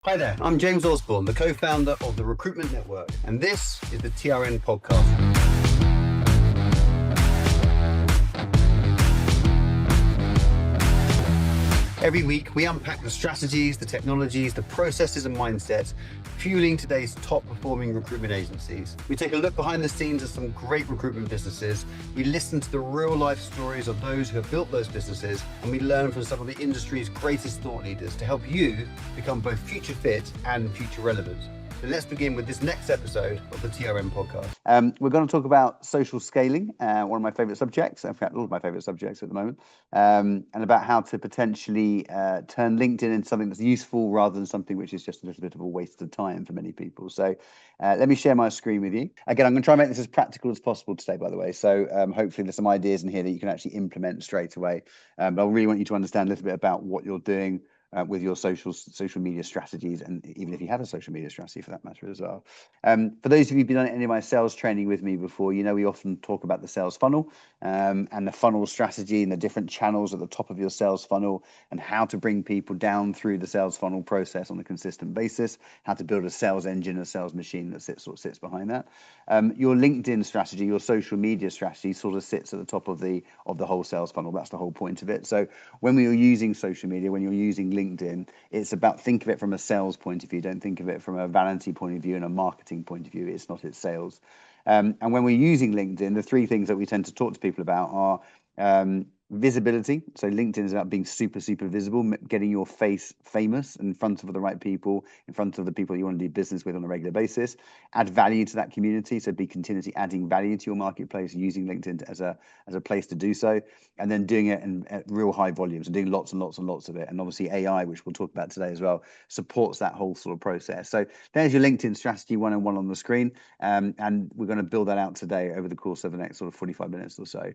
Hi there, I'm James Osborne, the co-founder of the Recruitment Network, and this is the TRN Podcast. Every week, we unpack the strategies, the technologies, the processes and mindsets fueling today's top-performing recruitment agencies. We take a look behind the scenes of some great recruitment businesses, we listen to the real-life stories of those who have built those businesses, and we learn from some of the industry's greatest thought leaders to help you become both future fit and future relevant. So let's begin with this next episode of the TRM Podcast. We're going to talk about social scaling, one of my favourite subjects, in fact, all of my favourite subjects at the moment, and about how to potentially turn LinkedIn into something that's useful rather than something which is just a little bit of a waste of time for many people. So let me share my screen with you. Again, I'm going to try and make this as practical as possible today, by the way. So hopefully there's some ideas in here that you can actually implement straight away. But I really want you to understand a little bit about what you're doing with your social media strategies, and even if you have a social media strategy for that matter as well. For those of you who've been on any of my sales training with me before, you know we often talk about the sales funnel and the funnel strategy and the different channels at the top of your sales funnel and how to bring people down through the sales funnel process on a consistent basis, how to build a sales engine, a sales machine that sits behind that. Your LinkedIn strategy, your social media strategy sort of sits at the top of the whole sales funnel. That's the whole point of it. So when we are using social media, when you're using LinkedIn, it's about, think of it from a sales point of view. Don't think of it from a vanity point of view and a marketing point of view. It's not, it's sales. And when we're using LinkedIn, the three things that we tend to talk to people about are visibility. So LinkedIn is about being super visible, getting your face famous in front of the right people, in front of the people you want to do business with on a regular basis. Add value to that community, so be continuously adding value to your marketplace, using LinkedIn as a place to do so, and then doing it at real high volumes and doing lots and lots of it. And obviously AI, which we'll talk about today as well, supports that whole sort of process. So there's your LinkedIn strategy 101 on the screen, and we're going to build that out today over the course of the next sort of 45 minutes or so.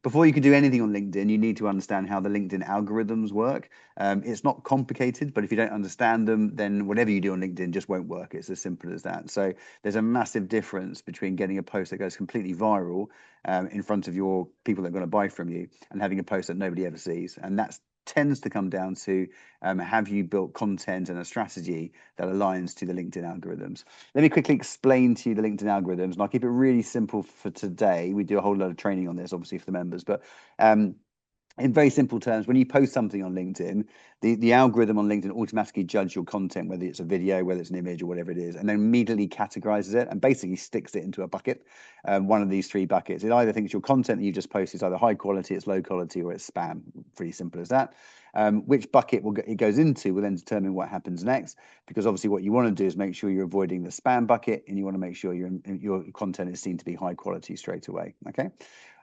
Before you can do anything on LinkedIn, you need to understand how the LinkedIn algorithms work. It's not complicated, but if you don't understand them, then whatever you do on LinkedIn just won't work. It's as simple as that. So there's a massive difference between getting a post that goes completely viral in front of your people that are going to buy from you and having a post that nobody ever sees. And that tends to come down to have you built content and a strategy that aligns to the LinkedIn algorithms. Let me quickly explain to you the LinkedIn algorithms, and I'll keep it really simple for today. We do a whole lot of training on this, obviously, for the members, but in very simple terms, when you post something on LinkedIn, the algorithm on LinkedIn automatically judges your content, whether it's a video, whether it's an image, or whatever it is, and then immediately categorizes it and basically sticks it into a bucket, one of these three buckets. It either thinks your content that you just posted is either high quality, it's low quality, or it's spam. Pretty simple as that. Which bucket it goes into will then determine what happens next, because obviously what you want to do is make sure you're avoiding the spam bucket, and you want to make sure your content is seen to be high quality straight away. Okay.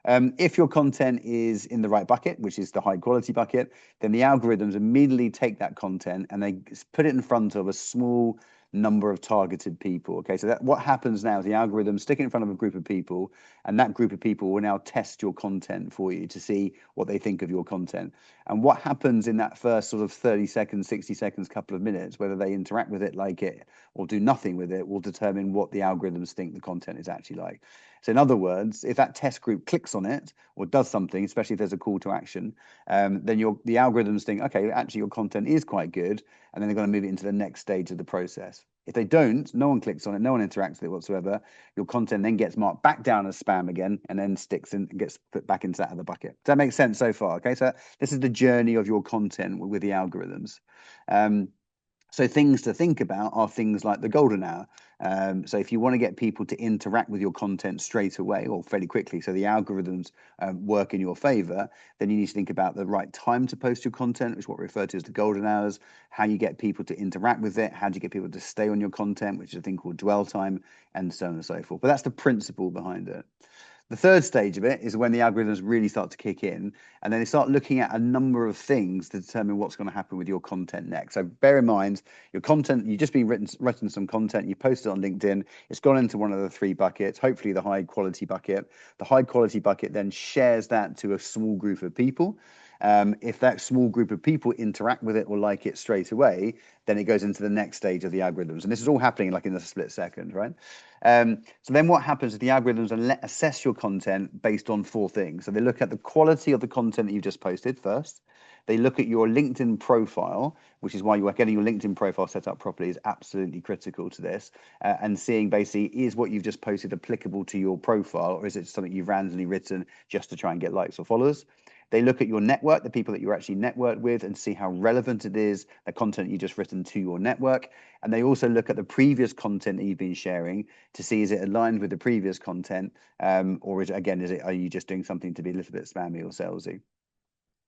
If your content is in the right bucket, which is the high quality bucket, then the algorithms immediately take that content and they put it in front of a small number of targeted people. Okay, so what happens now is the algorithms stick it in front of a group of people, and that group of people will now test your content for you to see what they think of your content. And what happens in that first sort of 30 seconds, 60 seconds, couple of minutes, whether they interact with it, like it, or do nothing with it, will determine what the algorithms think the content is actually like. So in other words, if that test group clicks on it or does something, especially if there's a call to action, then the algorithms think, okay, actually your content is quite good, and then they're going to move it into the next stage of the process. If they don't, no one clicks on it, no one interacts with it whatsoever, your content then gets marked back down as spam again, and then sticks in and gets put back into that other bucket. Does that make sense so far? Okay, so this is the journey of your content with the algorithms. So things to think about are things like the golden hour. So if you want to get people to interact with your content straight away or fairly quickly, so the algorithms work in your favor, then you need to think about the right time to post your content, which is what we refer to as the golden hours, how you get people to interact with it, how do you get people to stay on your content, which is a thing called dwell time, and so on and so forth. But that's the principle behind it. The third stage of it is when the algorithms really start to kick in, and then they start looking at a number of things to determine what's going to happen with your content next. So bear in mind, your content, you've just been written some content, you posted on LinkedIn, it's gone into one of the three buckets, hopefully the high quality bucket. The high quality bucket then shares that to a small group of people. If that small group of people interact with it or like it straight away, then it goes into the next stage of the algorithms. And this is all happening like in a split second, right? So then what happens is the algorithms assess your content based on four things. So they look at the quality of the content that you've just posted first. They look at your LinkedIn profile, which is why you are getting your LinkedIn profile set up properly is absolutely critical to this, and seeing basically, is what you've just posted applicable to your profile, or is it something you've randomly written just to try and get likes or followers? They look at your network, the people that you're actually networked with, and see how relevant it is, the content you just written to your network. And they also look at the previous content that you've been sharing to see, is it aligned with the previous content, or is it, again, are you just doing something to be a little bit spammy or salesy?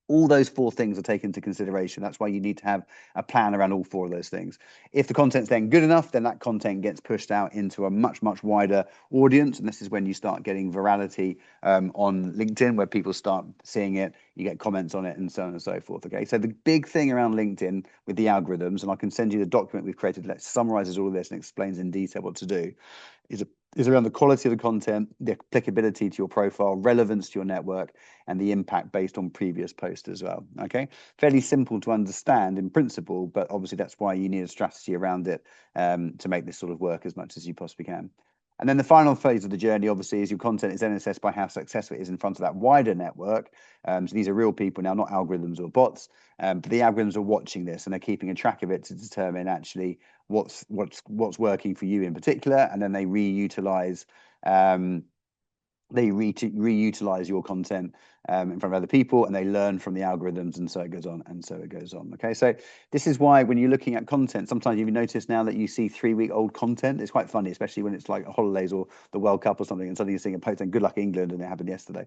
All those four things are taken into consideration. That's why you need to have a plan around all four of those things. If the content's then good enough, then that content gets pushed out into a much, much wider audience. And this is when you start getting virality on LinkedIn, where people start seeing it, you get comments on it, and so on and so forth. Okay, so the big thing around LinkedIn with the algorithms, and I can send you the document we've created that summarizes all of this and explains in detail what to do, is around the quality of the content, the applicability to your profile, relevance to your network, and the impact based on previous posts as well. Okay, fairly simple to understand in principle, but obviously that's why you need a strategy around it to make this sort of work as much as you possibly can. And then the final phase of the journey, obviously, is your content is then assessed by how successful it is in front of that wider network. So these are real people now, not algorithms or bots, but the algorithms are watching this and they're keeping a track of it to determine actually what's working for you in particular, and then they reutilize reutilize your content in front of other people, and they learn from the algorithms, and so it goes on, and so it goes on. Okay, so this is why when you're looking at content, sometimes you've noticed now that you see 3-week-old content. It's quite funny, especially when it's like holidays or the World Cup or something, and suddenly you're seeing a post saying "Good luck England," and it happened yesterday.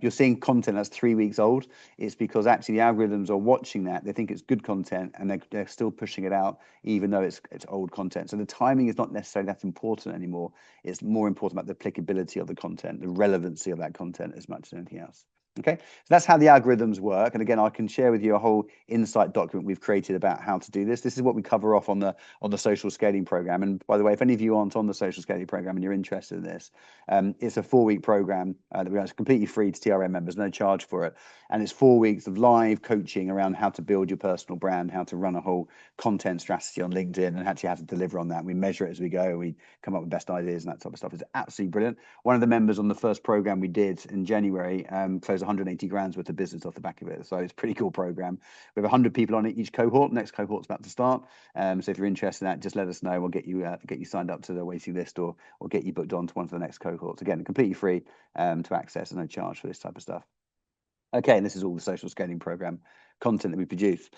You're seeing content that's 3 weeks old. It's because actually the algorithms are watching that. They think it's good content, and they're still pushing it out, even though it's old content. So the timing is not necessarily that important anymore. It's more important about the applicability of the content, the relevancy of that content as much as anything else. Okay, so that's how the algorithms work. And again, I can share with you a whole insight document we've created about how to do this. This is what we cover off on the social scaling program. And by the way, if any of you aren't on the social scaling program and you're interested in this, it's a 4-week program that we are completely free to TRM members, no charge for it. And it's 4 weeks of live coaching around how to build your personal brand, how to run a whole content strategy on LinkedIn, and actually how to deliver on that. We measure it as we go. We come up with best ideas and that type of stuff. It's absolutely brilliant. One of the members on the first program we did in January closed 180 grand's worth of business off the back of it. So it's a pretty cool program. We have 100 people on each cohort. Next cohort's about to start. So if you're interested in that, just let us know. We'll get you signed up to the waiting list, or get you booked on to one of the next cohorts. Again, completely free to access and no charge for this type of stuff. Okay, and this is all the social scaling program content that we produce.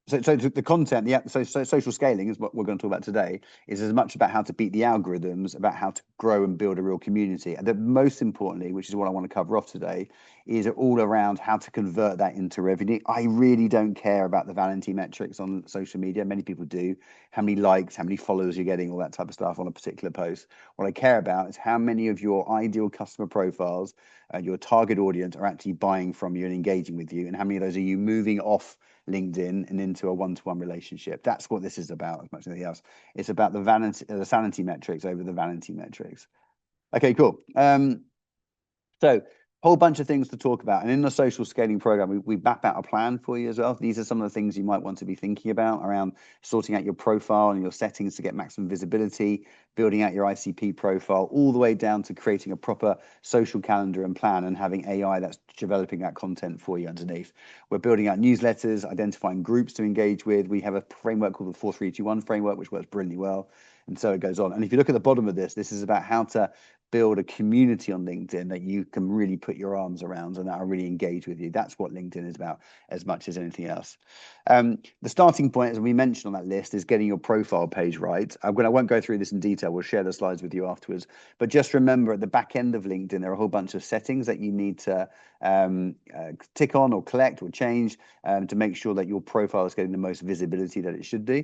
So the content, social scaling is what we're going to talk about today, is as much about how to beat the algorithms, about how to grow and build a real community. And most importantly, which is what I want to cover off today, is all around how to convert that into revenue. I really don't care about the vanity metrics on social media. Many people do. How many likes, how many followers you're getting, all that type of stuff on a particular post. What I care about is how many of your ideal customer profiles, your target audience, are actually buying from you and engaging with you, and how many of those are you moving off LinkedIn and into a one-to-one relationship. That's what this is about as much as anything else. It's about the sanity metrics over the vanity metrics. Okay, cool. So whole bunch of things to talk about. And in the social scaling program, we map out a plan for you as well. These are some of the things you might want to be thinking about around sorting out your profile and your settings to get maximum visibility, building out your ICP profile, all the way down to creating a proper social calendar and plan, and having AI that's developing that content for you underneath. We're building out newsletters, identifying groups to engage with. We have a framework called the 4321 framework, which works brilliantly well. And so it goes on. And if you look at the bottom of this is about how to build a community on LinkedIn that you can really put your arms around and that are really engaged with you. That's what LinkedIn is about as much as anything else. The starting point, as we mentioned on that list, is getting your profile page right. I won't go through this in detail. We'll share the slides with you afterwards. But just remember, at the back end of LinkedIn, there are a whole bunch of settings that you need to tick on or collect or change to make sure that your profile is getting the most visibility that it should do.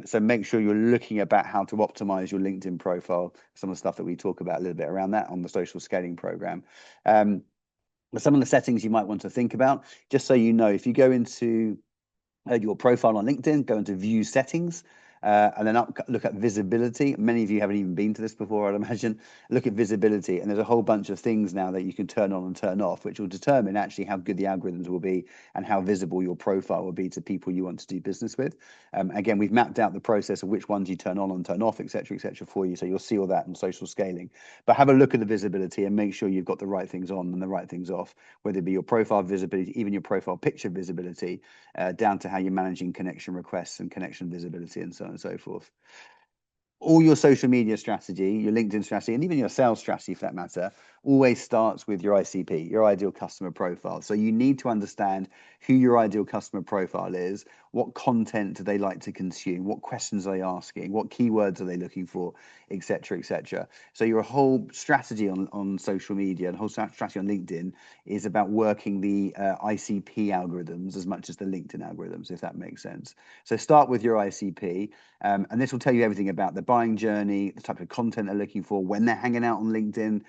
So make sure you're looking about how to optimize your LinkedIn profile, some of the stuff that we talk about a little bit around that on the social scaling program. But some of the settings you might want to think about, just so you know, if you go into your profile on LinkedIn, go into view settings, and then look at visibility. Many of you haven't even been to this before, I'd imagine. Look at visibility, and there's a whole bunch of things now that you can turn on and turn off, which will determine actually how good the algorithms will be and how visible your profile will be to people you want to do business with. Again, we've mapped out the process of which ones you turn on and turn off, et cetera, for you. So you'll see all that in social scaling. But have a look at the visibility and make sure you've got the right things on and the right things off, whether it be your profile visibility, even your profile picture visibility, down to how you're managing connection requests and connection visibility and so on and so forth. All your social media strategy, your LinkedIn strategy, and even your sales strategy for that matter, always starts with your ICP, your ideal customer profile. So you need to understand who your ideal customer profile is, what content do they like to consume, what questions are they asking, what keywords are they looking for, et cetera, et cetera. So your whole strategy on social media and whole strategy on LinkedIn is about working the ICP algorithms as much as the LinkedIn algorithms, if that makes sense. So start with your ICP, and this will tell you everything about the buying journey, the type of content they're looking for, when they're hanging out on LinkedIn.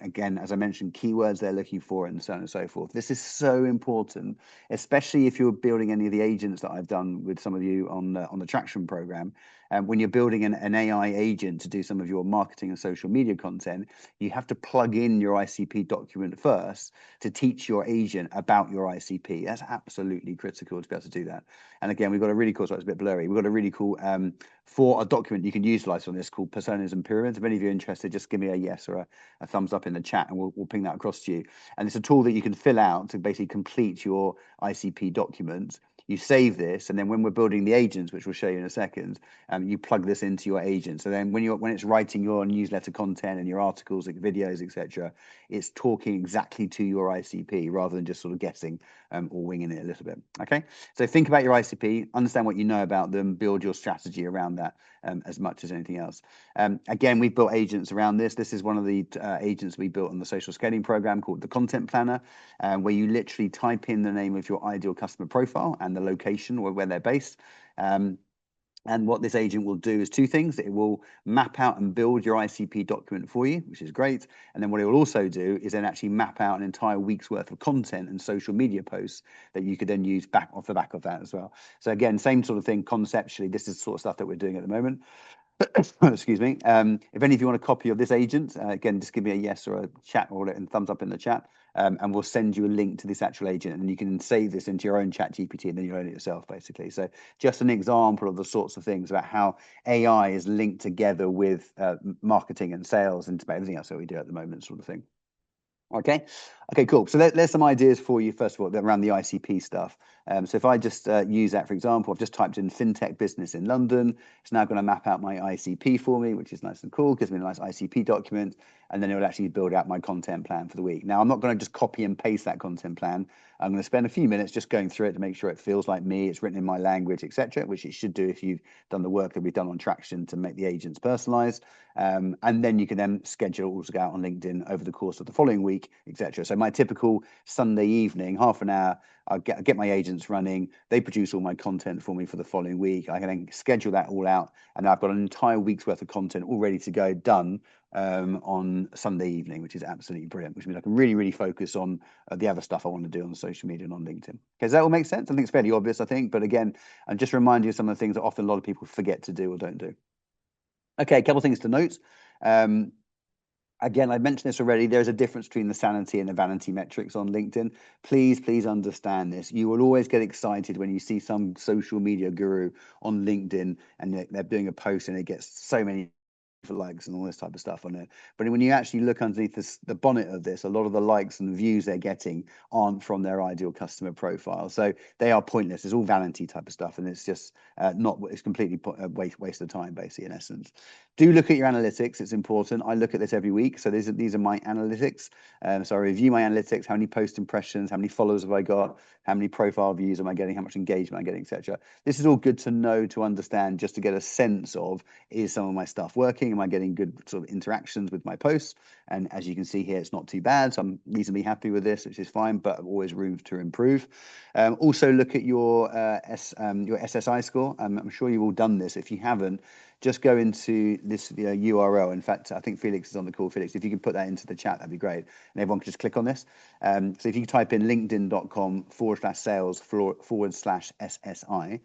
Again, as I mentioned, keywords they're looking for, and so on and so forth. This is so important, especially if you're building any of the agents that I've done with some of you on the Traction program. When you're building an AI agent to do some of your marketing and social media content, you have to plug in your ICP document first to teach your agent about your ICP. That's absolutely critical to be able to do that. And again, we've got a really cool, so it's a bit blurry. We've got a really cool for a document you can utilize on this called Personas and Pyramids. If any of you are interested, just give me a yes or a thumbs up in the chat and we'll ping that across to you. And it's a tool that you can fill out to basically complete your ICP document. You save this, and then when we're building the agents, which we'll show you in a second, you plug this into your agent. So then when it's writing your newsletter content and your articles, like videos, etc., it's talking exactly to your ICP rather than just sort of guessing or winging it a little bit. Okay, so think about your ICP, understand what you know about them, build your strategy around that as much as anything else. Again, we've built agents around this. This is one of the agents we built on the social scaling program called the Content Planner, where you literally type in the name of your ideal customer profile and the location or where they're based. And what this agent will do is two things. It will map out and build your ICP document for you, which is great. And then what it will also do is then actually map out an entire week's worth of content and social media posts that you could then use back off the back of that as well. So again, same sort of thing conceptually. This is the sort of stuff that we're doing at the moment. Excuse me. If any of you want a copy of this agent, again, just give me a yes or a chat or a thumbs up in the chat, and we'll send you a link to this actual agent, and you can save this into your own chat GPT, and then you own it yourself, basically. So just an example of the sorts of things about how AI is linked together with marketing and sales and everything else that we do at the moment, sort of thing. Okay, cool. So there's some ideas for you, first of all, around the ICP stuff. So if I just use that, for example, I've just typed in fintech business in London. It's now going to map out my ICP for me, which is nice and cool, gives me a nice ICP document, and then it will actually build out my content plan for the week. Now, I'm not going to just copy and paste that content plan. I'm going to spend a few minutes just going through it to make sure it feels like me, it's written in my language, etc., which it should do if you've done the work that we've done on Traction to make the agents personalized. And then you can then schedule all to go out on LinkedIn over the course of the following week, etc. So my typical Sunday evening, half an hour, I get my agents running. They produce all my content for me for the following week. I can then schedule that all out, and I've got an entire week's worth of content all ready to go, done on Sunday evening, which is absolutely brilliant. Which means I can really focus on the other stuff I want to do on social media and on LinkedIn. Okay, does that all make sense? I think it's fairly obvious, I think, but again, I'm just remind you of some of the things that often a lot of people forget to do or don't do. Okay, a couple of things to note. Again, I mentioned this already. There's a difference between the sanity and the vanity metrics on LinkedIn. Please understand this. You will always get excited when you see some social media guru on LinkedIn and they're doing a post and it gets so many for likes and all this type of stuff on it. But when you actually look underneath the bonnet of this, a lot of the likes and views they're getting aren't from their ideal customer profile. So they are pointless. It's all vanity type of stuff. And it's just it's completely waste of time, basically, in essence. Do look at your analytics. It's important. I look at this every week. So these are my analytics. So I review my analytics. How many post impressions? How many followers have I got? How many profile views am I getting? How much engagement am I getting, etc. This is all good to know, to understand, just to get a sense of, is some of my stuff working? Am I getting good sort of interactions with my posts? And as you can see here, it's not too bad. So I'm reasonably happy with this, which is fine, but always room to improve. Also look at your SSI score. I'm sure you've all done this. If you haven't, just go into this URL. In fact, I think Felix is on the call. Felix, if you can put that into the chat, that'd be great. And everyone can just click on this. So if you type in linkedin.com/sales/SSI,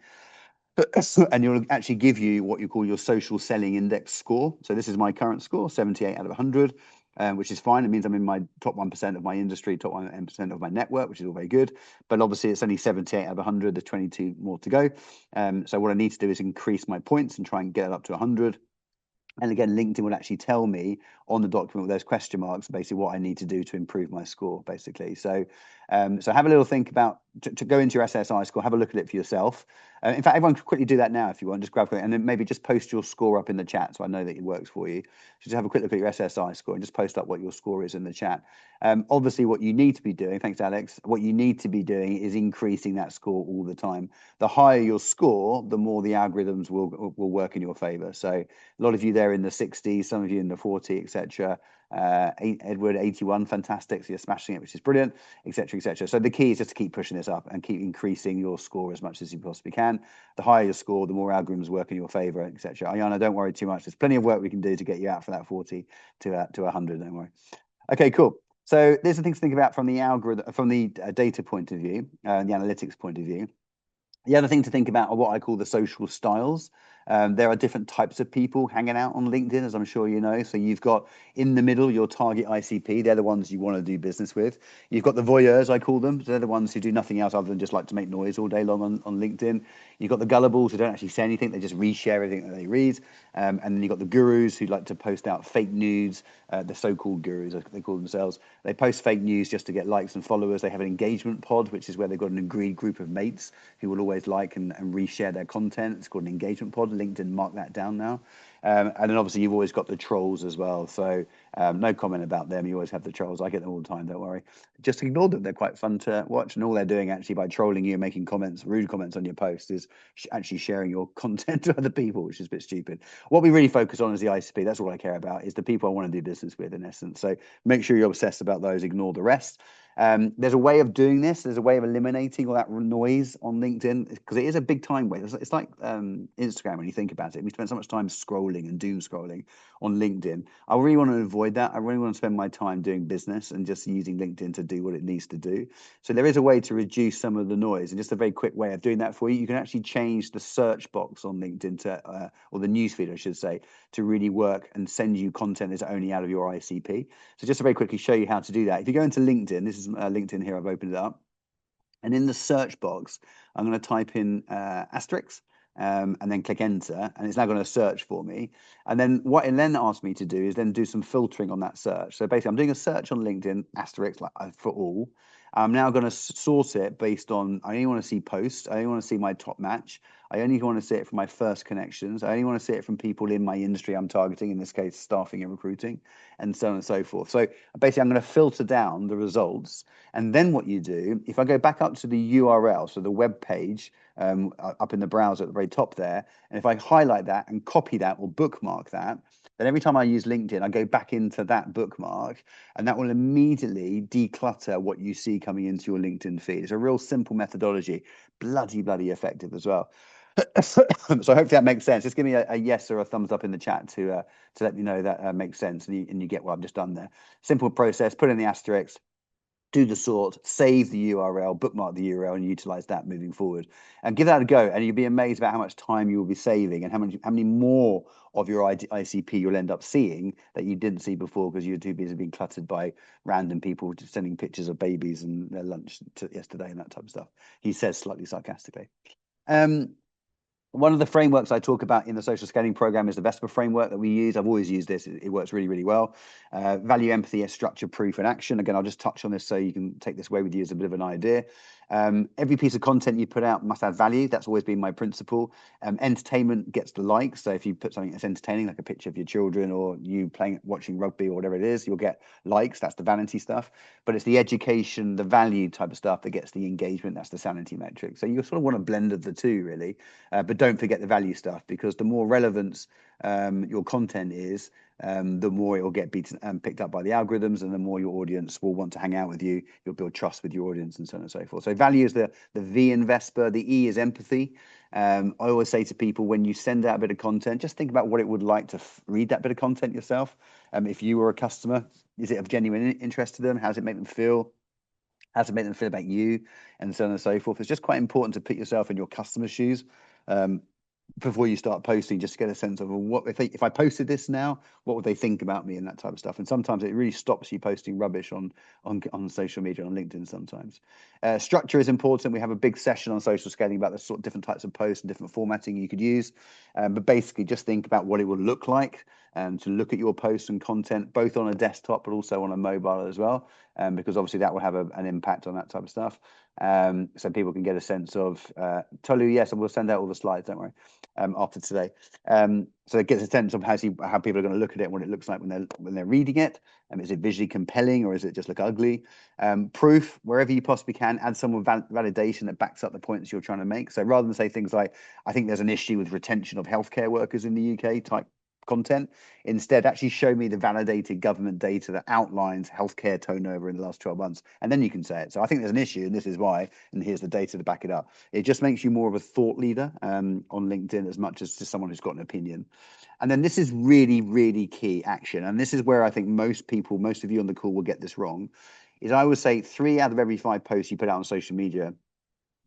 And you'll actually give you what you call your social selling index score. So this is my current score, 78 out of 100, which is fine. It means I'm in my top 1% of my industry, top 1% of my network, which is all very good. But obviously it's only 78 out of 100. There's 22 more to go. So what I need to do is increase my points and try and get it up to 100. And again, LinkedIn will actually tell me on the document with those question marks, basically what I need to do to improve my score, basically. So, so have a little think about to go into your SSI score, have a look at it for yourself. In fact, everyone can quickly do that now if you want. Just grab it and then maybe just post your score up in the chat, so I know that it works for you. So just have a quick look at your SSI score and just post up what your score is in the chat. Obviously, what you need to be doing, thanks, Alex. What you need to be doing is increasing that score all the time. The higher your score, the more the algorithms will work in your favor. So a lot of you there in the 60s, some of you in the 40, etc. Edward 81, fantastic. So you're smashing it, which is brilliant, etc., etc. So the key is just to keep pushing this up and keep increasing your score as much as you possibly can. The higher your score, the more algorithms work in your favor, etc. Ayana, don't worry too much. There's plenty of work we can do to get you out from that 40 to 100. Don't worry. Okay, cool. So there's some things to think about from the algorithm, from the data point of view, the analytics point of view. The other thing to think about are what I call the social styles. There are different types of people hanging out on LinkedIn, as I'm sure you know. So you've got in the middle your target ICP. They're the ones you want to do business with. You've got the voyeurs, I call them. So they're the ones who do nothing else other than just like to make noise all day long on LinkedIn. You've got the gullibles who don't actually say anything. They just reshare everything that they read. And then you've got the gurus who like to post out fake news. The so-called gurus, they call themselves. They post fake news just to get likes and followers. They have an engagement pod, which is where they've got an agreed group of mates who will always like and reshare their content. It's called an engagement pod. LinkedIn mark that down now. And then obviously you've always got the trolls as well. So no comment about them. You always have the trolls. I get them all the time, don't worry. Just ignore them. They're quite fun to watch. And all they're doing actually by trolling you and making comments, rude comments on your post is actually sharing your content to other people, which is a bit stupid. What we really focus on is the ICP. That's all I care about, is the people I want to do business with, in essence. So make sure you're obsessed about those, ignore the rest. There's a way of doing this. There's a way of eliminating all that noise on LinkedIn, because it is a big time waste. It's like Instagram when you think about it. We spend so much time scrolling and doom scrolling on LinkedIn. I really want to avoid that. I really want to spend my time doing business and just using LinkedIn to do what it needs to do. So there is a way to reduce some of the noise, and just a very quick way of doing that for you. You can actually change the search box on LinkedIn to, or the newsfeed, I should say, to really work and send you content that's only out of your ICP. So just to very quickly show you how to do that. If you go into LinkedIn, this is LinkedIn here, I've opened it up. And in the search box, I'm going to type in asterisk and then click enter, and it's now going to search for me. And then what it then asks me to do is then do some filtering on that search. So basically, I'm doing a search on LinkedIn, asterisk, like for all. I'm now going to sort it based on, I only want to see posts, I only want to see my top match, I only want to see it from my first connections, I only want to see it from people in my industry I'm targeting, in this case, staffing and recruiting, and so on and so forth. So basically, I'm going to filter down the results. And then what you do, if I go back up to the URL, so the web page up in the browser at the very top there, and if I highlight that and copy that or bookmark that, then every time I use LinkedIn, I go back into that bookmark, and that will immediately declutter what you see coming into your LinkedIn feed. It's a real simple methodology, bloody effective as well. So hopefully that makes sense. Just give me a yes or a thumbs up in the chat to let me know that makes sense, and you get what I've just done there. Simple process, put in the asterisks, do the sort, save the URL, bookmark the URL, and utilize that moving forward. And give that a go, and you'll be amazed about how much time you will be saving and how many more of your ICP you'll end up seeing that you didn't see before because you were too busy being cluttered by random people just sending pictures of babies and their lunch yesterday and that type of stuff. He says slightly sarcastically. One of the frameworks I talk about in the social scaling program is the Vespa framework that we use. I've always used this. It works really well. Value, empathy, structure, proof, and action. Again, I'll just touch on this so you can take this away with you as a bit of an idea. Every piece of content you put out must have value. That's always been my principle. Entertainment gets the likes. So if you put something that's entertaining, like a picture of your children or you watching rugby or whatever it is, you'll get likes. That's the vanity stuff. But it's the education, the value type of stuff that gets the engagement. That's the sanity metric. So you sort of want a blend of the two, really. But don't forget the value stuff, because the more relevance your content is, the more it will get picked up by the algorithms, and the more your audience will want to hang out with you. You'll build trust with your audience, and so on and so forth. So value is the V in Vespa. The E is empathy. I always say to people, when you send out a bit of content, just think about what it would like to read that bit of content yourself. If you were a customer, is it of genuine interest to them? How does it make them feel? how to make them feel about you, and so on and so forth. It's just quite important to put yourself in your customer's shoes. Um, before you start posting, just to get a sense of, well, what if I posted this now, what would they think about me, and that type of stuff. And sometimes it really stops you posting rubbish on social media, on LinkedIn. Sometimes structure is important. We have a big session on social scaling about the sort of different types of posts and different formatting you could use. But basically, just think about what it will look like, and to look at your posts and content both on a desktop but also on a mobile as well, because obviously that will have an impact on that type of stuff. So people can get a sense of, Tolu, yes, and we'll send out all the slides, don't worry, after today. So it gets a sense of how people are going to look at it and what it looks like when they're reading it. Is it visually compelling, or is it just look ugly? Proof, wherever you possibly can, add some validation that backs up the points you're trying to make. So rather than say things like, I think there's an issue with retention of healthcare workers in the UK type content, instead actually show me the validated government data that outlines healthcare turnover in the last 12 months, and then you can say it. So I think there's an issue and this is why, and here's the data to back it up. It just makes you more of a thought leader on LinkedIn, as much as just someone who's got an opinion. And then this is really, really key action, and this is where I think most of you on the call will get this wrong, is I would say 3 out of every 5 posts you put out on social media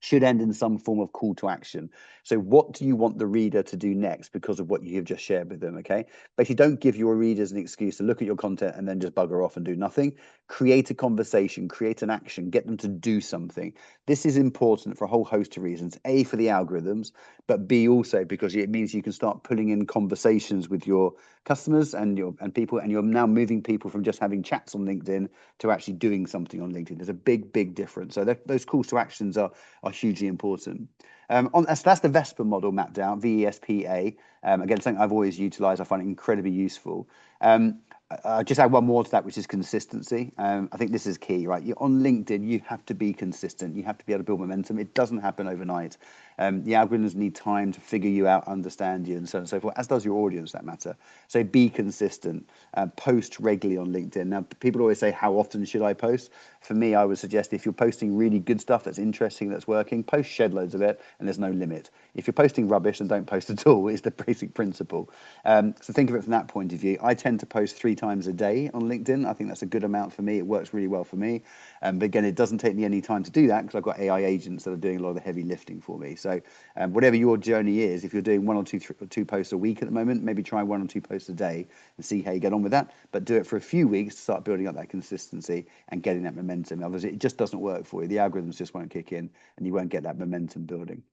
should end in some form of call to action. So what do you want the reader to do next because of what you have just shared with them, okay? Basically, don't give your readers an excuse to look at your content and then just bugger off and do nothing. Create a conversation, create an action, get them to do something. This is important for a whole host of reasons. A, for the algorithms, but B, also because it means you can start pulling in conversations with your customers and people, and you're now moving people from just having chats on LinkedIn to actually doing something on LinkedIn. There's a big difference. So those calls to actions are hugely important. So that's the Vespa model mapped out, VESPA. Again, something I've always utilized. I find it incredibly useful. I just add one more to that, which is consistency. I think this is key, right? You're on LinkedIn, you have to be consistent. You have to be able to build momentum. It doesn't happen overnight. The algorithms need time to figure you out, understand you, and so on and so forth, as does your audience, that matter. So be consistent, post regularly on LinkedIn. Now, people always say, how often should I post? For me, I would suggest if you're posting really good stuff that's interesting, that's working, post shed loads of it, and there's no limit. If you're posting rubbish, then don't post at all, is the basic principle. So think of it from that point of view. I tend to post 3 times a day on LinkedIn. I think that's a good amount for me. It works really well for me. But again, it doesn't take me any time to do that because I've got AI agents that are doing a lot of the heavy lifting for me. So whatever your journey is, if you're doing 1 or 2 posts a week at the moment, maybe try 1 or 2 posts a day and see how you get on with that. But do it for a few weeks to start building up that consistency and getting that momentum. Otherwise, it just doesn't work for you. The algorithms just won't kick in and you won't get that momentum building.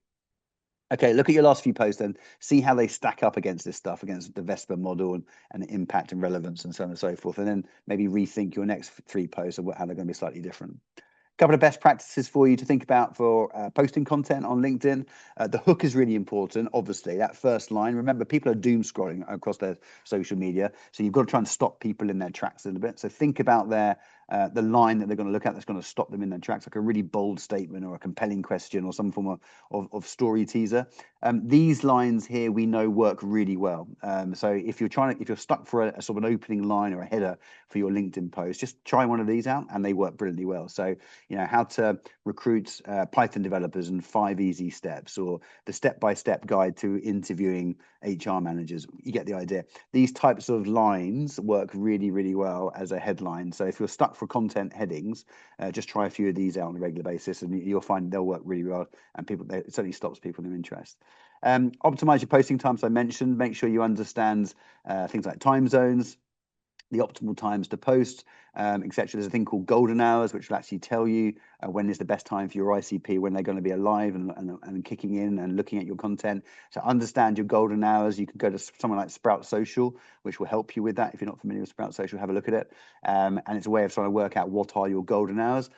Okay, look at your last few posts and see how they stack up against this stuff, against the Vespa model and impact and relevance and so on and so forth. And then maybe rethink your next 3 posts and how they're going to be slightly different. Couple of best practices for you to think about for posting content on LinkedIn. The hook is really important, obviously, that first line. Remember, people are doom scrolling across their social media, so you've got to try and stop people in their tracks a little bit. So think about the line that they're going to look at that's going to stop them in their tracks, like a really bold statement or a compelling question or some form of story teaser. These lines here we know work really well. So if you're stuck for a sort of an opening line or a header for your LinkedIn post, just try one of these out and they work brilliantly well. So, how to recruit Python developers in 5 easy steps, or the step-by-step guide to interviewing HR managers. You get the idea. These types of lines work really, really well as a headline. So if you're stuck for content headings, just try a few of these out on a regular basis and you'll find they'll work really well, and it certainly stops people in interest. Optimize your posting times, I mentioned. Make sure you understand things like time zones, the optimal times to post, etc. There's a thing called golden hours, which will actually tell you when is the best time for your ICP, when they're going to be alive and kicking in and looking at your content. So understand your golden hours. You can go to someone like Sprout Social, which will help you with that. If you're not familiar with Sprout Social, have a look at it. And it's a way of trying to work out what are your golden hours.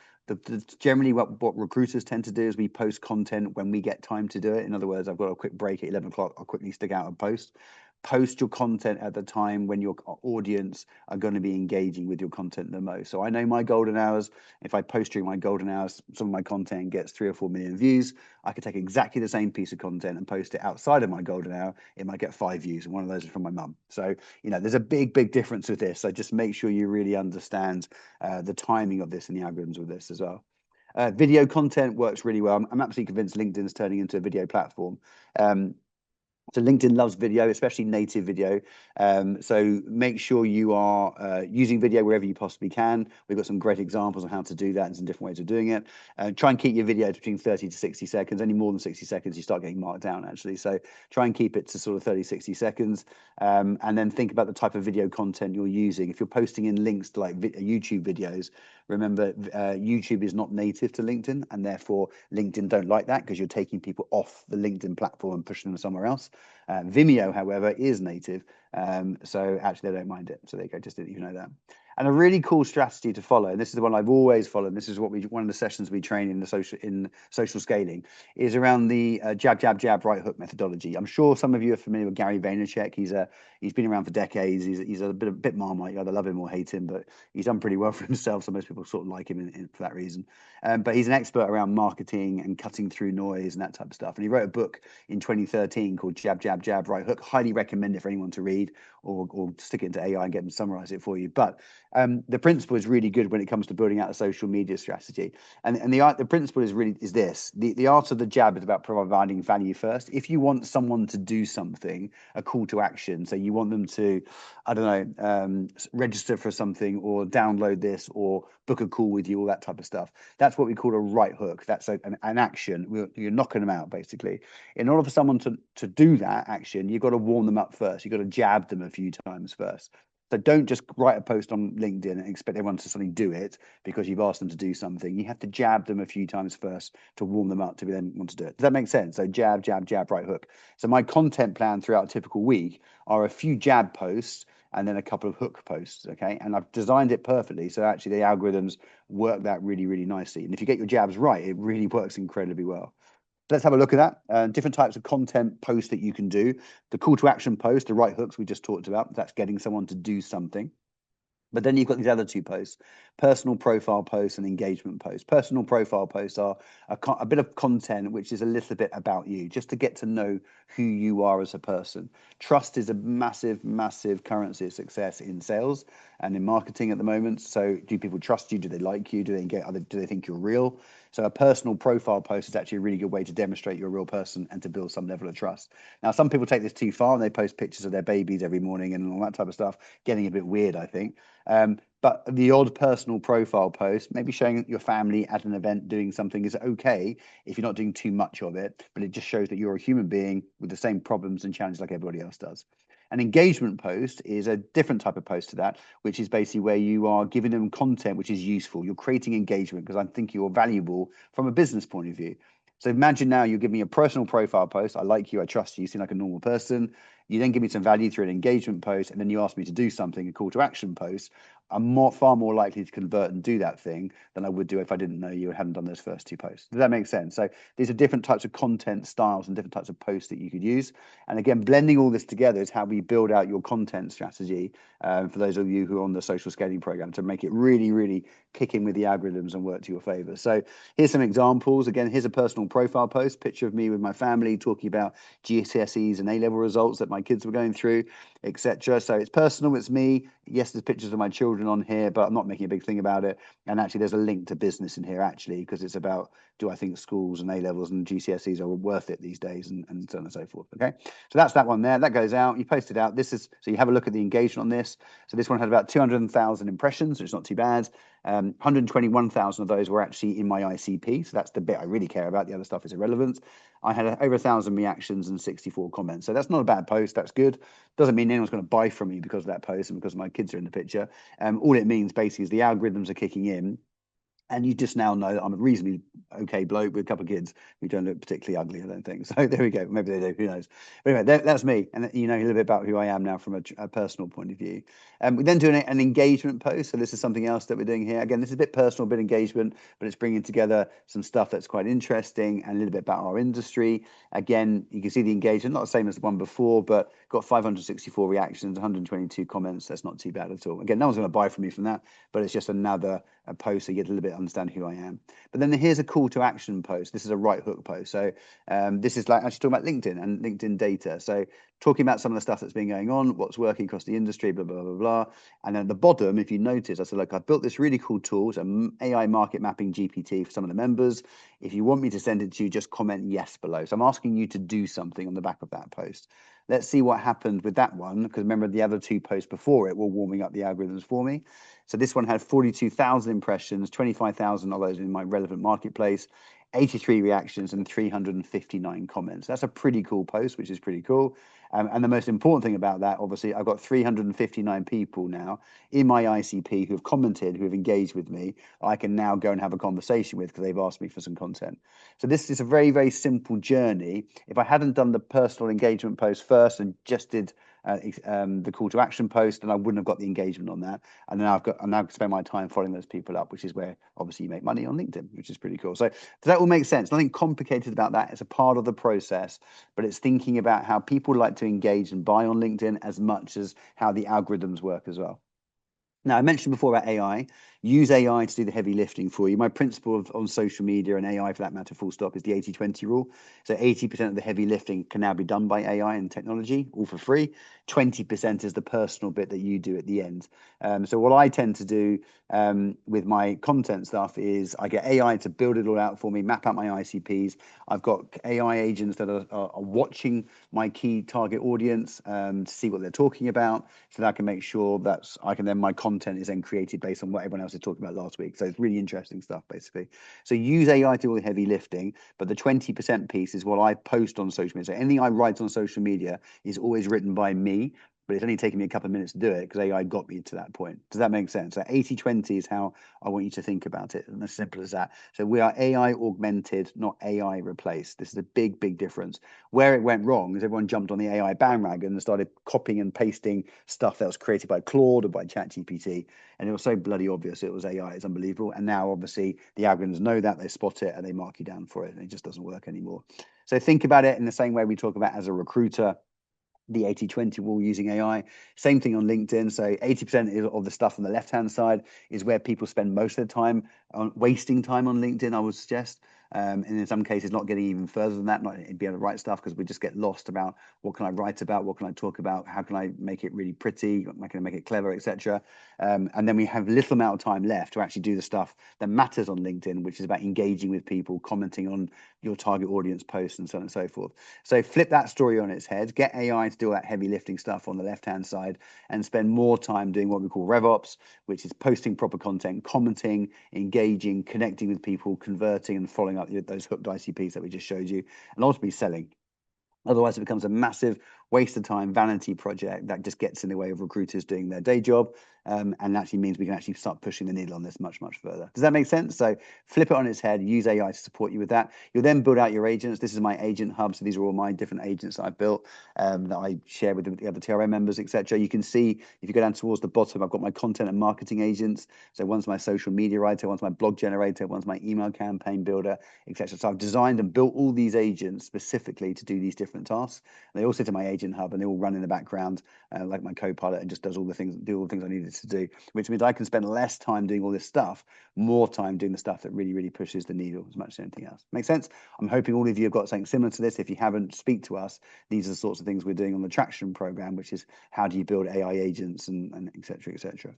Generally, what recruiters tend to do is we post content when we get time to do it. In other words, I've got a quick break at 11 o'clock. I'll quickly stick out a post. Post your content at the time when your audience are going to be engaging with your content the most. So I know my golden hours. If I post during my golden hours, some of my content gets 3 or 4 million views. I could take exactly the same piece of content and post it outside of my golden hour. It might get 5 views, and one of those is from my mum. So, there's a big difference with this. So just make sure you really understand the timing of this and the algorithms with this as well. Video content works really well. I'm absolutely convinced LinkedIn is turning into a video platform. So LinkedIn loves video, especially native video. So make sure you are using video wherever you possibly can. We've got some great examples on how to do that and some different ways of doing it. Try and keep your videos between 30 to 60 seconds. Any more than 60 seconds, you start getting marked down, actually. So try and keep it to sort of 30, 60 seconds. And then think about the type of video content you're using. If you're posting in links to like YouTube videos, remember YouTube is not native to LinkedIn, and therefore LinkedIn don't like that because you're taking people off the LinkedIn platform and pushing them somewhere else. Vimeo, however, is native, so actually they don't mind it. So there you go, just didn't even know that. And a really cool strategy to follow, and this is the one I've always followed, and this is what one of the sessions we train in the social scaling, is around the jab, jab, jab, right hook methodology. I'm sure some of you are familiar with Gary Vaynerchuk. He's been around for decades. He's a bit Marmite. You either love him or hate him, but he's done pretty well for himself. So most people sort of like him for that reason. But he's an expert around marketing and cutting through noise and that type of stuff. And he wrote a book in 2013 called Jab, Jab, Jab, Right Hook. Highly recommend it for anyone to read, or stick it into AI and get them to summarize it for you. But the principle is really good when it comes to building out a social media strategy. And the principle is this: the art of the jab is about providing value first. If you want someone to do something, a call to action, so you want them to, I don't know, register for something or download this or book a call with you, all that type of stuff. That's what we call a right hook. That's an action. You're knocking them out, basically. In order for someone to do that action, you've got to warm them up first. You've got to jab them a few times first. So don't just write a post on LinkedIn and expect everyone to suddenly do it because you've asked them to do something. You have to jab them a few times first to warm them up to then want to do it. Does that make sense? So jab, jab, jab, right hook. So my content plan throughout a typical week are a few jab posts and then a couple of hook posts, okay? And I've designed it perfectly, so actually the algorithms work that really, really nicely. And if you get your jabs right, it really works incredibly well. Let's have a look at that. Different types of content posts that you can do. The call to action post, the right hooks we just talked about, that's getting someone to do something. But then you've got these other two posts, personal profile posts and engagement posts. Personal profile posts are a bit of content which is a little bit about you, just to get to know who you are as a person. Trust is a massive, massive currency of success in sales and in marketing at the moment. So do people trust you? Do they like you? Do they think you're real? So a personal profile post is actually a really good way to demonstrate you're a real person and to build some level of trust. Now, some people take this too far and they post pictures of their babies every morning and all that type of stuff, getting a bit weird, I think. But the odd personal profile post, maybe showing your family at an event doing something, is okay if you're not doing too much of it, but it just shows that you're a human being with the same problems and challenges like everybody else does. An engagement post is a different type of post to that, which is basically where you are giving them content which is useful. You're creating engagement because I think you're valuable from a business point of view. So imagine now you give me a personal profile post. I like you, I trust you, you seem like a normal person. You then give me some value through an engagement post, and then you ask me to do something, a call to action post. I'm far more likely to convert and do that thing than I would do if I didn't know you and hadn't done those first two posts. Does that make sense? So these are different types of content styles and different types of posts that you could use. And again, blending all this together is how we build out your content strategy for those of you who are on the social scaling program to make it really, really kick in with the algorithms and work to your favor. So here's some examples. Again, here's a personal profile post, picture of me with my family talking about GCSEs and A-level results that my kids were going through, etc. So it's personal, it's me. Yes, there's pictures of my children on here, but I'm not making a big thing about it. And actually, there's a link to business in here, actually, because it's about, do I think schools and A-levels and GCSEs are worth it these days, and so on and so forth, okay? So that's that one there. That goes out. You post it out. So you have a look at the engagement on this. So this one had about 200,000 impressions, which is not too bad. 121,000 of those were actually in my ICP. So that's the bit I really care about. The other stuff is irrelevant. I had over 1,000 reactions and 64 comments. So that's not a bad post. That's good. Doesn't mean anyone's going to buy from me because of that post and because my kids are in the picture. All it means basically is the algorithms are kicking in. And you just now know that I'm a reasonably okay bloke with a couple of kids who don't look particularly ugly, I don't think. So there we go. Maybe they do. Who knows? But anyway, that's me. And you know a little bit about who I am now from a personal point of view. We then do an engagement post. So this is something else that we're doing here. Again, this is a bit personal, a bit engagement, but it's bringing together some stuff that's quite interesting and a little bit about our industry. Again, you can see the engagement, not the same as the one before, but got 564 reactions, 122 comments. That's not too bad at all. Again, no one's going to buy from me from that, but it's just another post so you get a little bit understand who I am. But then here's a call to action post. This is a right hook post. So this is like actually talking about LinkedIn and LinkedIn data. So talking about some of the stuff that's been going on, what's working across the industry, blah, blah, blah, blah. And then at the bottom, if you notice, I said, look, I've built this really cool tool, it's an AI market mapping GPT for some of the members. If you want me to send it to you, just comment yes below. So I'm asking you to do something on the back of that post. Let's see what happened with that one, because remember the other 2 posts before it were warming up the algorithms for me. So this one had 42,000 impressions, 25,000 of those in my relevant marketplace, 83 reactions and 359 comments. That's a pretty cool post, which is pretty cool. And the most important thing about that, obviously, I've got 359 people now in my ICP who have commented, who have engaged with me. I can now go and have a conversation with because they've asked me for some content. So this is a very, very simple journey. If I hadn't done the personal engagement post first and just did the call to action post, and I wouldn't have got the engagement on that. And then I'm now spend my time following those people up, which is where obviously you make money on LinkedIn, which is pretty cool. So does that all make sense? Nothing complicated about that. It's a part of the process, but it's thinking about how people like to engage and buy on LinkedIn as much as how the algorithms work as well. Now, I mentioned before about AI. Use AI to do the heavy lifting for you. My principle on social media and AI, for that matter, full stop, is the 80-20 rule. So 80% of the heavy lifting can now be done by AI and technology, all for free. 20% is the personal bit that you do at the end. So what I tend to do with my content stuff is I get AI to build it all out for me, map out my ICPs. I've got AI agents that are watching my key target audience to see what they're talking about, so that I can make sure that my content is then created based on what everyone else is talking about last week. So it's really interesting stuff, basically. So use AI to do all the heavy lifting, but the 20% piece is what I post on social media. So anything I write on social media is always written by me, but it's only taken me a couple of minutes to do it because AI got me to that point. Does that make sense? So 80-20 is how I want you to think about it, and as simple as that. So we are AI augmented, not AI replaced. This is a big, big difference. Where it went wrong is everyone jumped on the AI bandwagon and started copying and pasting stuff that was created by Claude or by ChatGPT, and it was so bloody obvious it was AI. It's unbelievable. And now obviously the algorithms know that, they spot it, and they mark you down for it, and it just doesn't work anymore. So think about it in the same way we talk about as a recruiter, the 80-20 rule using AI. Same thing on LinkedIn. So 80% of the stuff on the left-hand side is where people spend most of their time on wasting time on LinkedIn, I would suggest. And in some cases, not getting even further than that, not be able to write stuff, because we just get lost about what can I write about, what can I talk about, how can I make it really pretty, how can I make it clever, etc. And then we have little amount of time left to actually do the stuff that matters on LinkedIn, which is about engaging with people, commenting on your target audience posts, and so on and so forth. So flip that story on its head, get AI to do all that heavy lifting stuff on the left-hand side, and spend more time doing what we call RevOps, which is posting proper content, commenting, engaging, connecting with people, converting, and following up those hooked ICPs that we just showed you, and ultimately selling. Otherwise, it becomes a massive waste of time, vanity project that just gets in the way of recruiters doing their day job, and actually means we can actually start pushing the needle on this much, much further. Does that make sense? So flip it on its head, use AI to support you with that. You'll then build out your agents. This is my agent hub. So these are all my different agents that I've built, that I share with the other TRM members, etc. You can see, if you go down towards the bottom, I've got my content and marketing agents. So one's my social media writer, one's my blog generator, one's my email campaign builder, etc. So I've designed and built all these agents specifically to do these different tasks. And they all sit in my agent hub, and they all run in the background, like my co-pilot, and just does all the things, I needed to do, which means I can spend less time doing all this stuff, more time doing the stuff that really, really pushes the needle as much as anything else. Make sense? I'm hoping all of you have got something similar to this. If you haven't, speak to us. These are the sorts of things we're doing on the Traction program, which is how do you build AI agents and et cetera, et cetera.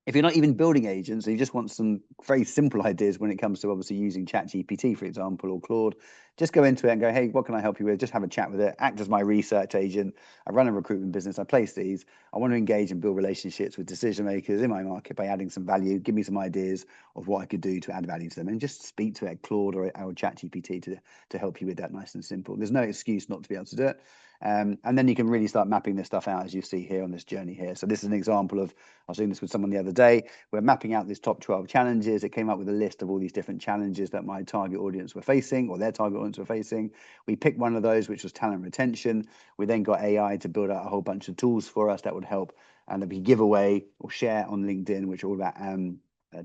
If you're not even building agents, and you just want some very simple ideas when it comes to obviously using ChatGPT, for example, or Claude, just go into it and go, hey, what can I help you with? Just have a chat with it, act as my research agent. I run a recruitment business, I place these. I want to engage and build relationships with decision makers in my market by adding some value. Give me some ideas of what I could do to add value to them, and just speak to it, Claude or ChatGPT, to help you with that, nice and simple. There's no excuse not to be able to do it. And then you can really start mapping this stuff out, as you see here on this journey here. So this is an example of, I was doing this with someone the other day. We're mapping out this top 12 challenges. It came up with a list of all these different challenges that my target audience were facing, or their target audience were facing. We picked one of those, which was talent retention. We then got AI to build out a whole bunch of tools for us that would help, and that we give away or share on LinkedIn, which are all about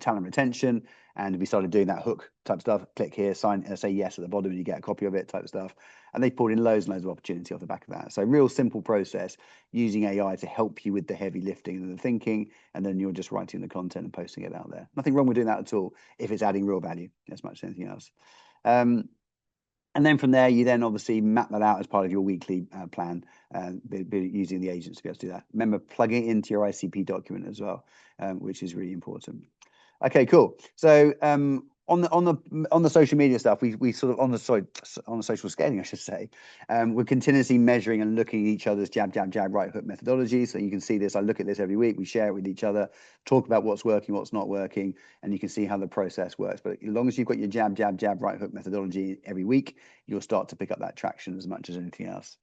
talent retention. And we started doing that hook type stuff. Click here, sign, say yes at the bottom, and you get a copy of it type of stuff. And they pulled in loads and loads of opportunity off the back of that. So real simple process, using AI to help you with the heavy lifting and the thinking, and then you're just writing the content and posting it out there. Nothing wrong with doing that at all if it's adding real value as much as anything else. And then from there, you then obviously map that out as part of your weekly plan, using the agents to be able to do that. Remember, plugging it into your ICP document as well, which is really important. Okay, cool. So on the social media stuff, we sort of on the social scaling, I should say, we're continuously measuring and looking at each other's jab, right hook methodology. So you can see this. I look at this every week. We share it with each other, talk about what's working, what's not working, and you can see how the process works. But as long as you've got your jab, right hook methodology every week, you'll start to pick up that traction as much as anything else.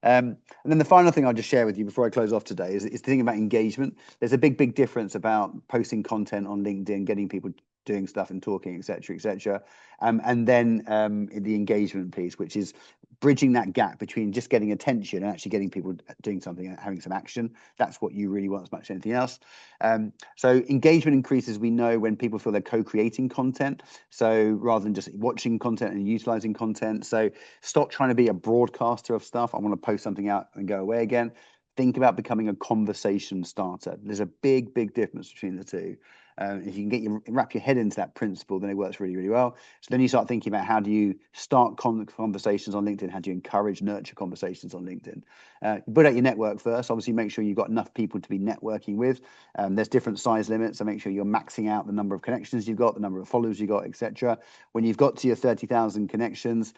And then the final thing I'll just share with you before I close off today is the thing about engagement. There's a big difference about posting content on LinkedIn, getting people doing stuff and talking, et cetera, and then the engagement piece, which is bridging that gap between just getting attention and actually getting people doing something and having some action. That's what you really want as much as anything else. So engagement increases, we know, when people feel they're co-creating content. So rather than just watching content and utilizing content. So stop trying to be a broadcaster of stuff. I want to post something out and go away again. Think about becoming a conversation starter. There's a big difference between the two. If you can wrap your head into that principle, then it works really well. So then you start thinking about how do you start conversations on LinkedIn? How do you encourage, nurture conversations on LinkedIn? Build out your network first. Obviously, make sure you've got enough people to be networking with. There's different size limits, so make sure you're maxing out the number of connections you've got, the number of followers you've got, etc. When you've got to your 30,000 connections,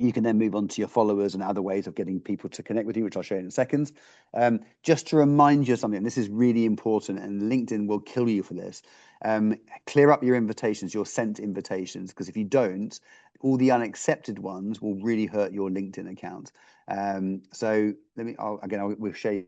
you can then move on to your followers and other ways of getting people to connect with you, which I'll show you in a second. Just to remind you of something, this is really important, and LinkedIn will kill you for this. Clear up your invitations, your sent invitations, because if you don't, all the unaccepted ones will really hurt your LinkedIn account. So we'll show you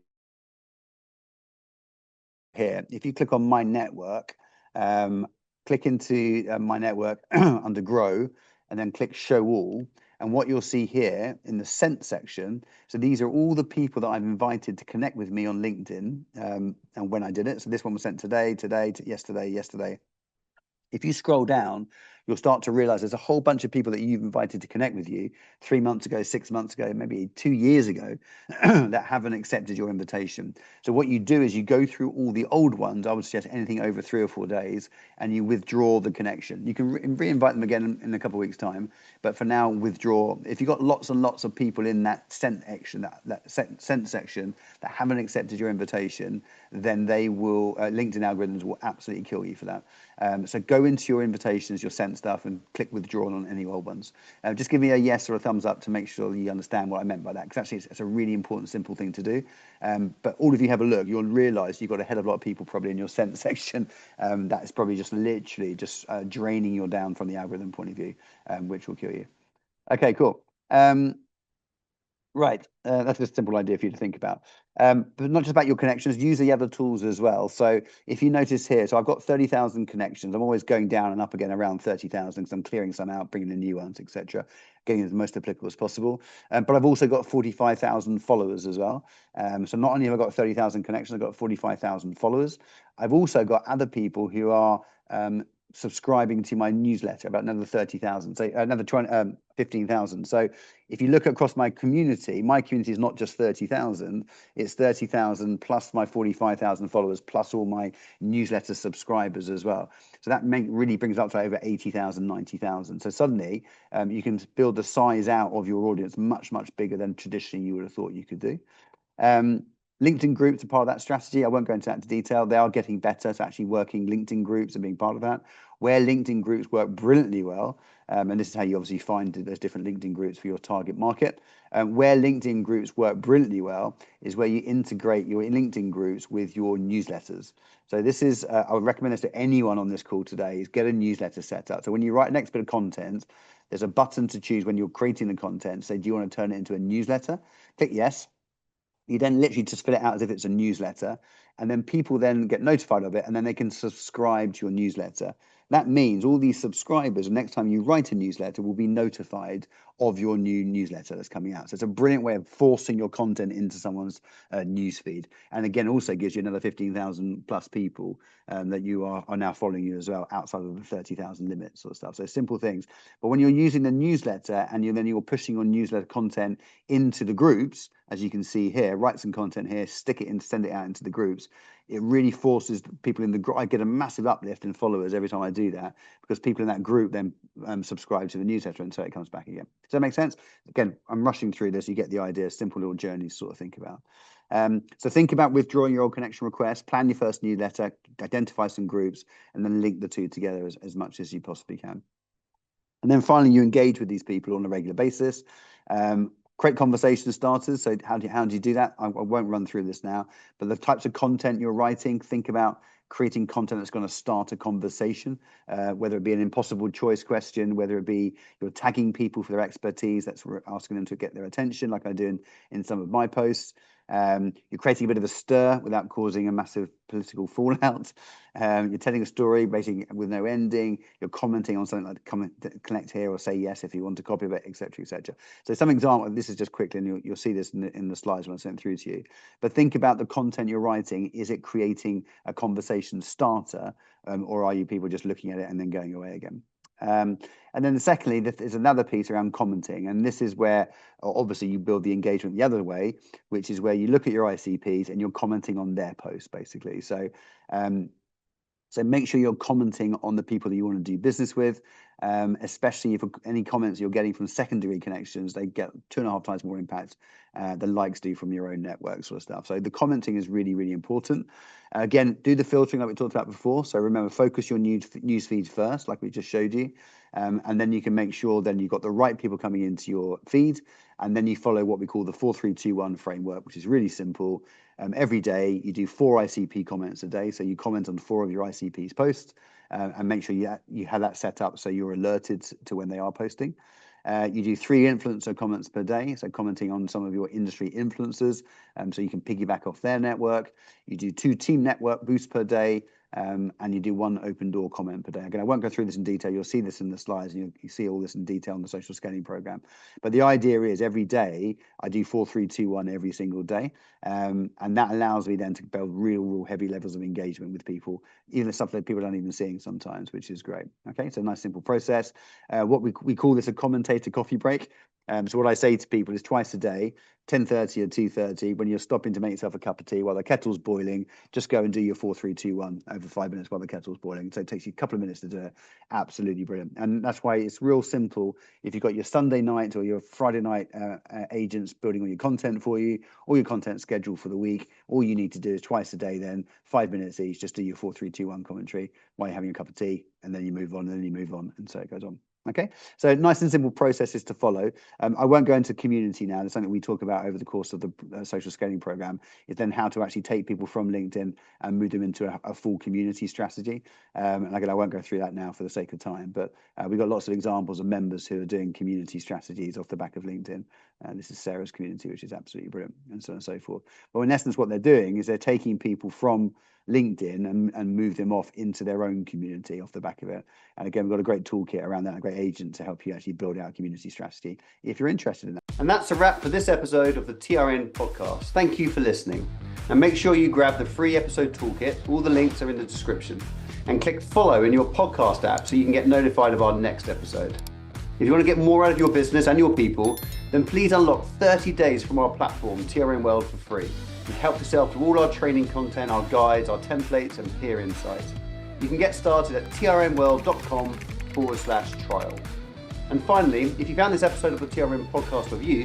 here. If you click on My Network, click into My Network under Grow, and then click Show All. And what you'll see here in the sent section, so these are all the people that I've invited to connect with me on LinkedIn, and when I did it. So this one was sent today, yesterday. If you scroll down, you'll start to realize there's a whole bunch of people that you've invited to connect with you 3 months ago, 6 months ago, maybe 2 years ago, that haven't accepted your invitation. So what you do is you go through all the old ones. I would suggest anything over 3 or 4 days, and you withdraw the connection. You can re-invite them again in a couple of weeks' time, but for now, withdraw. If you've got lots and lots of people in that sent section, that sent section that haven't accepted your invitation, then they will, LinkedIn algorithms will absolutely kill you for that. So go into your invitations, your sent stuff, and click withdraw on any old ones. Just give me a yes or a thumbs up to make sure you understand what I meant by that, because actually it's a really important, simple thing to do. But all of you have a look, you'll realize you've got a hell of a lot of people probably in your sent section. That is probably just literally just draining you down from the algorithm point of view, which will kill you. Okay, cool. Right, that's a simple idea for you to think about. But not just about your connections, use the other tools as well. So if you notice here, so I've got 30,000 connections. I'm always going down and up again around 30,000 because I'm clearing some out, bringing in new ones, etc., getting as most applicable as possible. But I've also got 45,000 followers as well. So not only have I got 30,000 connections, I've got 45,000 followers. I've also got other people who are subscribing to my newsletter, about another 30,000, so another 15,000. So if you look across my community is not just 30,000, it's 30,000 plus my 45,000 followers, plus all my newsletter subscribers as well. So that really brings up to over 80,000, 90,000. So suddenly you can build the size out of your audience much bigger than traditionally you would have thought you could do. LinkedIn groups are part of that strategy. I won't go into that into detail. They are getting better. So actually working LinkedIn groups and being part of that. Where LinkedIn groups work brilliantly well, and this is how you obviously find there's different LinkedIn groups for your target market. Where LinkedIn groups work brilliantly well is where you integrate your LinkedIn groups with your newsletters. So this is, I would recommend this to anyone on this call today, is get a newsletter set up. So when you write the next bit of content, there's a button to choose when you're creating the content. Say, do you want to turn it into a newsletter? Click yes. You then literally just fill it out as if it's a newsletter, and then people then get notified of it, and then they can subscribe to your newsletter. That means all these subscribers, next time you write a newsletter, will be notified of your new newsletter that's coming out. So it's a brilliant way of forcing your content into someone's newsfeed. And again, also gives you another 15,000 plus people that you are now following you as well, outside of the 30,000 limit sort of stuff. So simple things. But when you're using the newsletter and you're pushing your newsletter content into the groups, as you can see here, write some content here, stick it in, send it out into the groups. it really forces people in the group. I get a massive uplift in followers every time I do that, because people in that group then subscribe to the newsletter, and so it comes back again. Does that make sense? Again, I'm rushing through this. You get the idea. Simple little journeys to sort of think about. So think about withdrawing your old connection request, plan your first newsletter, identify some groups, and then link the two together as much as you possibly can. And then finally, you engage with these people on a regular basis. Create conversation starters. So how do you do that? I won't run through this now, but the types of content you're writing, think about creating content that's going to start a conversation, whether it be an impossible choice question, whether it be you're tagging people for their expertise, that's asking them to get their attention, like I do in some of my posts. You're creating a bit of a stir without causing a massive political fallout. You're telling a story basically with no ending. You're commenting on something like connect here or say yes if you want a copy of it, etc., etc. So some example, this is just quickly, and you'll see this in the slides when I send it through to you. But think about the content you're writing. Is it creating a conversation starter, or are you people just looking at it and then going away again? And then secondly, there's another piece around commenting, and this is where obviously you build the engagement the other way, which is where you look at your ICPs and you're commenting on their posts, basically. So make sure you're commenting on the people that you want to do business with, especially if any comments you're getting from secondary connections, they get 2.5 times more impact than likes do from your own network sort of stuff. So the commenting is really, really important. Again, do the filtering like we talked about before. So remember, focus your news feeds first, like we just showed you. And then you can make sure then you've got the right people coming into your feed. And then you follow what we call the 4-3-2-1 framework, which is really simple. Every day you do 4 ICP comments a day. So you comment on 4 of your ICP's posts and make sure you have that set up so you're alerted to when they are posting. You do 3 influencer comments per day, so commenting on some of your industry influencers, so you can piggyback off their network. You do 2 team network boosts per day, and you do 1 open door comment per day. Again, I won't go through this in detail. You'll see this in the slides, and you see all this in detail in the social scaling program. But the idea is every day I do 4-3-2-1 every single day, and that allows me then to build real heavy levels of engagement with people, even stuff that people aren't even seeing sometimes, which is great. Okay, so nice simple process. What we call this a commentator coffee break. So what I say to people is twice a day, 10:30 or 2:30, when you're stopping to make yourself a cup of tea while the kettle's boiling, just go and do your 4-3-2-1 over 5 minutes while the kettle's boiling. So it takes you a couple of minutes to do it. Absolutely brilliant. And that's why it's real simple. If you've got your Sunday night or your Friday night agents building all your content for you, all your content scheduled for the week, all you need to do is twice a day then, 5 minutes each, just do your 4-3-2-1 commentary while you're having a cup of tea, and then you move on, and then you move on, and so it goes on. Okay, so nice and simple processes to follow. I won't go into community now. That's something we talk about over the course of the social scaling program, is then how to actually take people from LinkedIn and move them into a full community strategy. And again, I won't go through that now for the sake of time, but we've got lots of examples of members who are doing community strategies off the back of LinkedIn. This is Sarah's community, which is absolutely brilliant, and so on and so forth. But in essence, what they're doing is they're taking people from LinkedIn and move them off into their own community off the back of it. And again, we've got a great toolkit around that, a great agent to help you actually build out a community strategy if you're interested in that. And that's a wrap for this episode of the TRN podcast. Thank you for listening. And make sure you grab the free episode toolkit. All the links are in the description. And click follow in your podcast app so you can get notified of our next episode. If you want to get more out of your business and your people, then please unlock 30 days from our platform, TRN World, for free. And help yourself to all our training content, our guides, our templates, and peer insights. You can get started at trnworld.com/trial. And finally, if you found this episode of the TRN podcast of use,